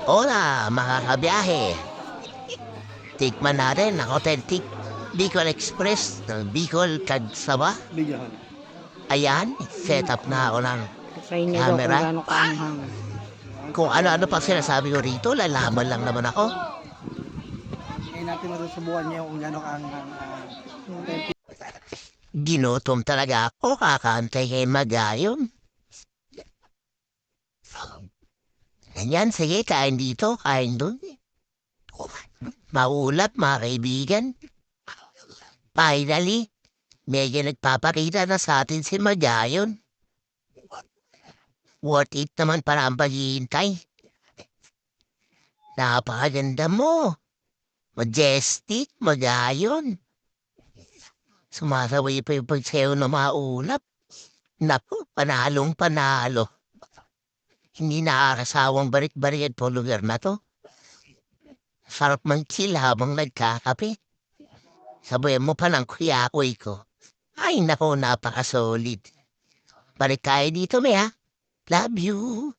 Hola, mga kabiyahe. Tikman natin ang authentic Bicol Express ng Bicol Kagsaba. Bigahan. Ayan, set up na ako ng Sa inyo daw kung camera. gaano kaanghang. Kung ano-ano pa sinasabi ko rito, lalaman lang naman ako. Ngayon natin masusubukan niyo kung gano'n ang authentic. Ginutom talaga ako, kakantay kay Magayon. Ganyan, sige, kain dito, kain dun. Maulap, mga kaibigan. Finally, medyo nagpapakita na sa atin si Magayon. Worth it naman para ang paghihintay. Napakaganda mo. Majestic, Magayon. Sumasaway pa yung pagsayaw na maulap. Naku, panalong panalo. Hindi nakakasawang balik-balikan po lugar na to. Sarap mang chill habang nagkakape. Sabayan mo pa ng kuyakoy ko. Ay nako, napaka-solid. Balik tayo dito, Mea. Love you.